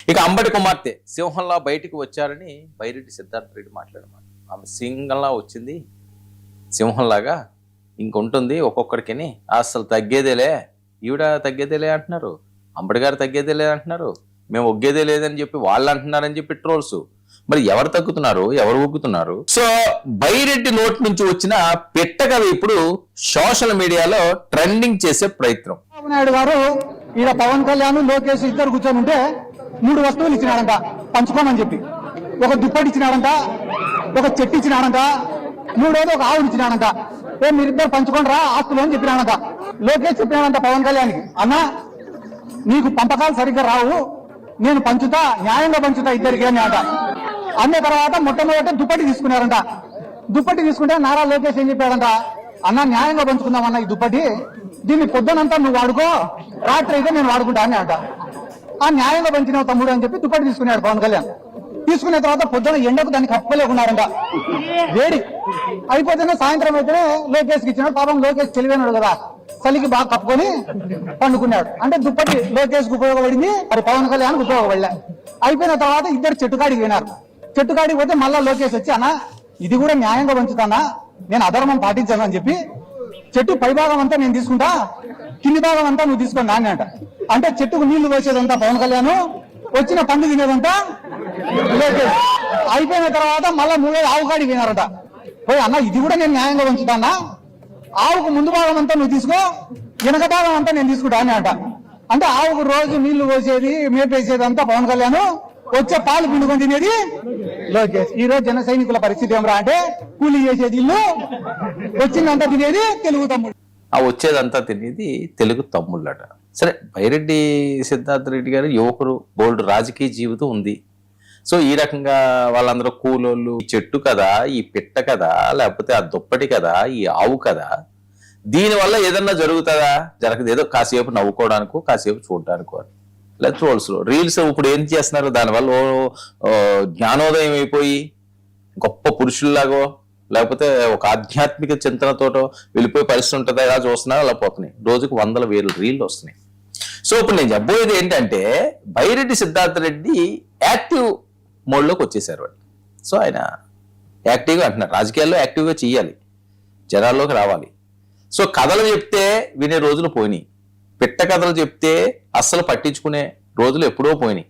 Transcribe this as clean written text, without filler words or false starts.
ఇక అంబటి కుమార్తె సింహంలా బయటికి వచ్చారని బైరెడ్డి సిద్ధార్థ రెడ్డి మాట్లాడమాట. ఆమె సింహంలా వచ్చింది, సింహంలాగా ఇంకొంటుంది ఒక్కొక్కడికి, అసలు తగ్గేదేలే, ఈవిడ తగ్గేదేలే అంటున్నారు, అంబటి గారు తగ్గేదేలే అంటున్నారు, మేము ఒగ్గేదే లేదని చెప్పి వాళ్ళు అంటున్నారని చెప్పి ట్రోల్స్. మరి ఎవరు తగ్గుతున్నారు, ఎవరు ఒగ్గుతున్నారు? సో బైరెడ్డి నోటి నుంచి వచ్చిన పెట్టగవి ఇప్పుడు సోషల్ మీడియాలో ట్రెండింగ్ చేసే ప్రయత్నం. చంద్రబాబు నాయుడు గారు ఈయన పవన్ కళ్యాణ్ లోకేష్ ఇద్దరు కూర్చొని ఉంటే 3 వస్తువులు ఇచ్చినాడంట పంచుకోమని చెప్పి. ఒక దుప్పటి ఇచ్చినాడంట, ఒక చెట్టు ఇచ్చినాడంట, మూడోది ఒక ఆవుని ఇచ్చినాడంట. మీరిద్దరు పంచుకోండి రా ఆస్తులు అని చెప్పినాడంట. లోకేష్ చెప్పినాడంట పవన్ కళ్యాణ్కి, అన్న నీకు పంపకాలు సరిగ్గా రావు, నేను పంచుతా, న్యాయంగా పంచుతా ఇద్దరికి అని అంట. అన్న తర్వాత మొట్టమొదటి దుప్పటి తీసుకున్నారంట. దుప్పటి తీసుకుంటే నారా లోకేష్ ఏం చెప్పాడంట, అన్న న్యాయంగా పంచుకుందామన్న ఈ దుప్పటి, దీన్ని పొద్దునంతా నువ్వు వాడుకో, రాత్రి అయితే నేను వాడుకుంటా అని అంట. ఆ న్యాయంగా పంచినావు తమ్ముడు అని చెప్పి దుప్పటి తీసుకున్నాడు పవన్ కళ్యాణ్. తీసుకున్న తర్వాత పొద్దున ఎండకు దాన్ని కప్పుకోలేకున్నారంట, వేడి అయిపోతేనే సాయంత్రం అయితేనే లోకేష్కి ఇచ్చినాడు. పాపం లోకేష్ తెలివైనాడు కదా, చలికి బాగా కప్పుకొని పండుకున్నాడు. అంటే దుప్పటి లోకేష్కి ఉపయోగపడింది, మరి పవన్ కళ్యాణ్కి ఉపయోగపడలే. అయిపోయిన తర్వాత ఇద్దరు చెట్టుకాడికి పోయినారు. చెట్టుకాడికి పోతే మళ్ళా లోకేష్ వచ్చి, అన్న ఇది కూడా న్యాయంగా పంచుతానా, నేను అధర్మం పాటించాను అని చెప్పి, చెట్టు పై భాగం అంతా నేను తీసుకుంటా, కింది భాగం అంతా నువ్వు తీసుకుని నాన్న అంట. అంటే చెట్టుకు నీళ్లు పోసేదంతా పవన్ కళ్యాణ్, వచ్చిన పండు తినేదంతా లోకేష్. అయిపోయిన తర్వాత మళ్ళా మూడేది ఆవు కాడికి పోయినారట. పోయి, అన్న ఇది కూడా నేను న్యాయంగా పంచుతానా, ఆవుకు ముందు భాగం అంతా నువ్వు తీసుకో, వెనక భాగం అంతా నేను తీసుకుంటా అని అంట. అంటే ఆవుకు రోజు నీళ్లు పోసేది మేపేసేది అంతా పవన్ కళ్యాణ్, వచ్చే పాలు పిండుకొని తినేది లోకేష్. ఈ రోజు జన సైనికుల పరిస్థితి ఏమరా అంటే, కూలీ చేసేది ఇల్లు, వచ్చిందంతా తినేది తెలుగు తమ్ముడు. ఆ వచ్చేదంతా తినేది తెలుగు తమ్ముళ్ళట. సరే, బైరెడ్డి సిద్ధార్థ రెడ్డి గారు యువకుడు, బోల్డ్ రాజకీయ జీవితం ఉంది. సో ఈ రకంగా వాళ్ళందరూ కూలోళ్ళు, ఈ చెట్టు కదా, ఈ పిట్ట కదా, లేకపోతే ఆ దుప్పటి కదా, ఈ ఆవు కదా, దీనివల్ల ఏదన్నా జరుగుతుందా, జరగదు. ఏదో కాసేపు నవ్వుకోవడానికో కాసేపు చూడడానికో అని, లేదా ట్రోల్స్ రీల్స్ ఇప్పుడు ఏం చేస్తున్నారు, దానివల్ల జ్ఞానోదయం అయిపోయి గొప్ప పురుషుల్లాగో లేకపోతే ఒక ఆధ్యాత్మిక చింతనతోటో వెళ్ళిపోయే పరిస్థితి ఉంటుందా, ఇలా చూస్తున్నారు, అలా పోతున్నాయి. రోజుకు 100,000 రీళ్లు వస్తున్నాయి. సో ఇప్పుడు నేను చెప్పబోయేది ఏంటంటే, బైరెడ్డి సిద్ధార్థ రెడ్డి యాక్టివ్ మోడ్లోకి వచ్చేసారు వాళ్ళు. సో ఆయన యాక్టివ్గా అంటున్నారు, రాజకీయాల్లో యాక్టివ్గా చెయ్యాలి, జనాల్లోకి రావాలి. సో కథలు చెప్తే వినే రోజులు పోయినాయి, పిట్ట కథలు చెప్తే అస్సలు పట్టించుకునే రోజులు ఎప్పుడో పోయినాయి.